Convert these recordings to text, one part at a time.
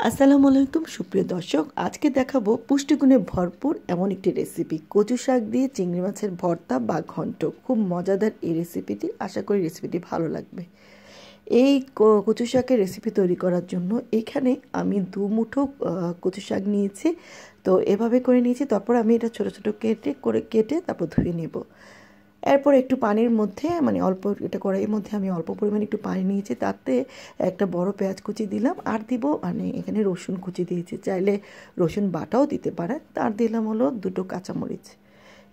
আসসালামু আলাইকুম সুপ্রিয় দর্শক, আজকে দেখাবো পুষ্টিগুণে ভরপুর এমন একটি রেসিপি, কচু শাক দিয়ে চিংড়ি মাছের ভর্তা বা ঘন্ট। খুব মজাদার এই রেসিপিটি, আশা করি রেসিপিটি ভালো লাগবে। এই কচু শাকের রেসিপি তৈরি করার জন্য এখানে আমি 2 মুঠো কচু শাক নিয়েছি। তো এভাবে করে নিয়েছি, তারপর আমি এটা ছোটো ছোটো কেটে তারপর ধুয়ে নেব। এরপর একটু পানির মধ্যে অল্প এটা কড়াইয়ের মধ্যে আমি অল্প পরিমাণে একটু পানি নিয়েছি, তাতে একটা বড় পেঁয়াজ কুচি দিলাম, আর দিব এখানে রসুন কুচি দিয়েছি, চাইলে রসুন বাটাও দিতে পারেন। তার দিলাম হলো 2টো কাঁচামরিচ।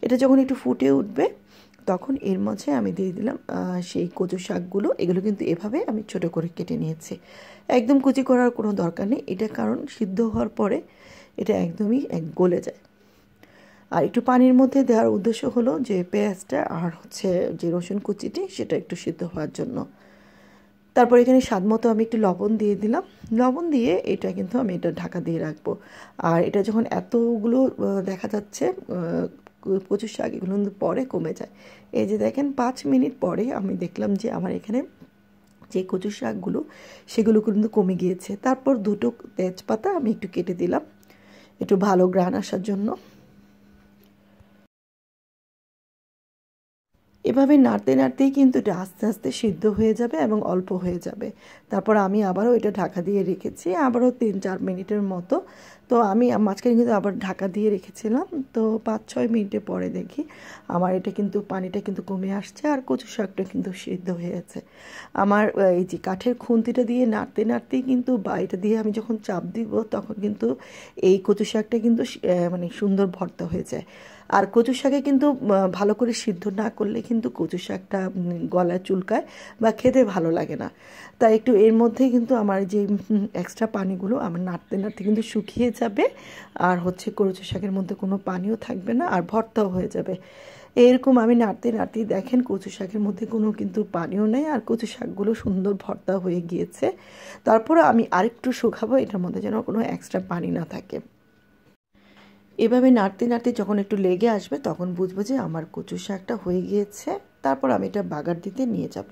এটা যখন একটু ফুটে উঠবে তখন এর মাঝে আমি দিয়ে দিলাম সেই কচু শাকগুলো। এগুলো কিন্তু এভাবে আমি ছোটো করে কেটে নিয়েছি, একদম কুচি করার কোনো দরকার নেই এটা, কারণ সিদ্ধ হওয়ার পরে এটা একদমই গলে যায়। আর একটু পানির মধ্যে দেওয়ার উদ্দেশ্য হলো যে পেঁয়াজটা আর যে রসুন কুচিটি সেটা একটু সিদ্ধ হওয়ার জন্য। তারপর এখানে স্বাদ মতো আমি একটু লবণ দিয়ে দিলাম। লবণ দিয়ে এটা কিন্তু আমি এটা ঢাকা দিয়ে রাখবো। আর এটা যখন এতগুলো দেখা যাচ্ছে কচু শাক, এগুলো কিন্তু পরে কমে যায়। এই যে দেখেন 5 মিনিট পরে আমি দেখলাম যে আমার এখানে যে কচু শাকগুলো সেগুলো কিন্তু কমে গিয়েছে। তারপর 2টো তেজপাতা আমি একটু কেটে দিলাম, একটু ভালো ঘ্রাণ আসার জন্য। এভাবে নাড়তে নাড়তেই কিন্তু এটা আস্তে আস্তে সিদ্ধ হয়ে যাবে এবং অল্প হয়ে যাবে। তারপর আমি আবারও এটা ঢাকা দিয়ে রেখেছি, আবারও 3-4 মিনিটের মতো। তো আমি মাঝখানে কিন্তু আবার ঢাকা দিয়ে রেখেছিলাম। তো 5-6 মিনিটের পরে দেখি আমার এটা কিন্তু পানিটা কিন্তু কমে আসছে, আর কচু শাকটা কিন্তু সিদ্ধ হয়ে গেছে। আমার এই যে কাঠের খুন্তিটা দিয়ে নাড়তে নাড়তেই কিন্তু, বা এটা দিয়ে আমি যখন চাপ দিব তখন কিন্তু এই কচু শাকটা কিন্তু সুন্দর ভর্তা হয়ে যায়। আর কচু শাকে কিন্তু ভালো করে সিদ্ধ না করলে কিন্তু কচু শাকটা গলায় চুলকায় বা খেতে ভালো লাগে না। তাই একটু এর মধ্যেই কিন্তু আমার যে এক্সট্রা পানিগুলো আমার নাড়তে নাড়তে কিন্তু শুকিয়ে যাবে, আর কচু শাকের মধ্যে কোনো পানিও থাকবে না, আর ভর্তাও হয়ে যাবে। এরকম আমি নাড়তে নাড়তেই দেখেন কচু শাকের মধ্যে কোনো কিন্তু পানিও নেই, আর কচু শাকগুলো সুন্দর ভর্তা হয়ে গিয়েছে। তারপরে আমি আরেকটু শুকাবো, এটার মধ্যে যেন কোনো এক্সট্রা পানি না থাকে। এভাবে নাড়তে নাড়তে যখন একটু লেগে আসবে তখন বুঝবো যে আমার কচু শাকটা হয়ে গিয়েছে। তারপর আমি এটা বাগার দিতে নিয়ে যাব।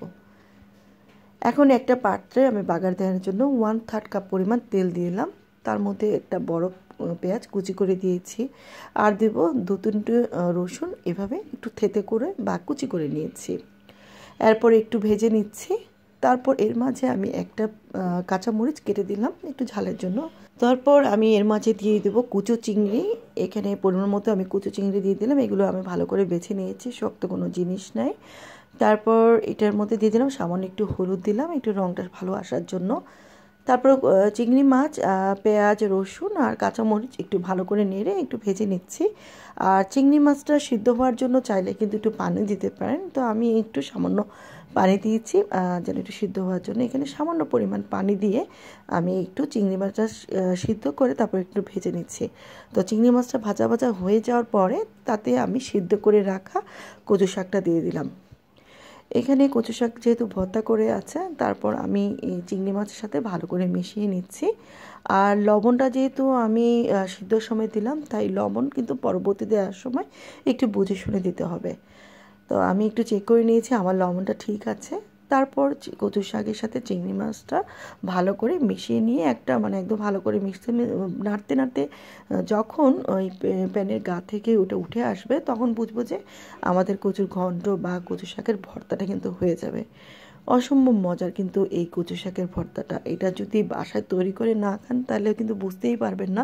এখন একটা পাত্রে আমি বাগার দেওয়ার জন্য 1/3 কাপ পরিমাণ তেল দিলাম। তার মধ্যে একটা বড় পেঁয়াজ কুচি করে দিয়েছি, আর দেব 2-3টে রসুন এভাবে একটু থেতে করে বা কুচি করে নিয়েছি। এরপর একটু ভেজে নিচ্ছি। তারপর এর মাঝে আমি একটা কাঁচামরিচ কেটে দিলাম একটু ঝালের জন্য। তারপর আমি এর মাঝে দিয়ে দেবো কুচো চিংড়ি। এখানে পরিমাণ মতো আমি কুচো চিংড়ি দিয়ে দিলাম, এগুলো আমি ভালো করে বেছে নিয়েছি, শক্ত কোনো জিনিস নাই। তারপর এটার মধ্যে দিয়ে দিলাম সামান্য একটু হলুদ দিলাম, একটু রঙটা ভালো আসার জন্য। তারপর চিংড়ি মাছ, পেঁয়াজ, রসুন আর কাঁচামরিচ একটু ভালো করে নেড়ে একটু ভেজে নিচ্ছি। আর চিংড়ি মাছটা সিদ্ধ হওয়ার জন্য চাইলে কিন্তু একটু পানি দিতে পারেন। তো আমি একটু সামান্য পানি দিয়েছি যেন একটু সিদ্ধ হওয়ার জন্য। এখানে সামান্য পরিমাণ পানি দিয়ে আমি একটু চিংড়ি মাছটা সিদ্ধ করে তারপর একটু ভেজে নিচ্ছি। তো চিংড়ি মাছটা ভাজা ভাজা হয়ে যাওয়ার পরে তাতে আমি সিদ্ধ করে রাখা কচু শাকটা দিয়ে দিলাম। এখানে কচু শাক যেহেতু ভর্তা করে আছে, তারপর আমি এই চিংড়ি মাছের সাথে ভালো করে মিশিয়ে নিচ্ছি। আর লবণটা যেহেতু আমি সিদ্ধর সময় দিলাম, তাই লবণ কিন্তু পরবর্তী দেওয়ার সময় একটু বুঝে শুনে দিতে হবে। তো আমি একটু চেক করে নিয়েছি আমার লবণটা ঠিক আছে। তারপর কচু শাকের সাথে চিংড়ি মাছটা ভালো করে মিশিয়ে নিয়ে একটা একদম ভালো করে নাড়তে নাড়তে যখন ওই প্যানের গা থেকে ওটা উঠে আসবে তখন বুঝবো যে আমাদের কচুর ঘন্ট বা কচু শাকের ভর্তাটা কিন্তু হয়ে যাবে। অসম্ভব মজার কিন্তু এই কচু শাকের ভর্তাটা। এটা যদি বাসায় তৈরি করে না খান তাহলে কিন্তু বুঝতেই পারবেন না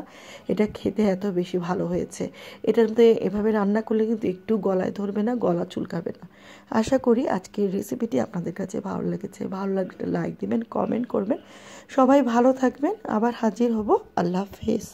এটা খেতে এত বেশি ভালো হয়েছে। এটাতে এভাবে রান্না করলে কিন্তু একটু গলায় ধরবে না, গলা চুলকাবে না। আশা করি আজকের রেসিপিটি আপনাদের কাছে ভালো লেগেছে। ভালো লাগলে লাইক দিবেন, কমেন্ট করবেন। সবাই ভালো থাকবেন। আবার হাজির হব। আল্লাহ হাফেজ।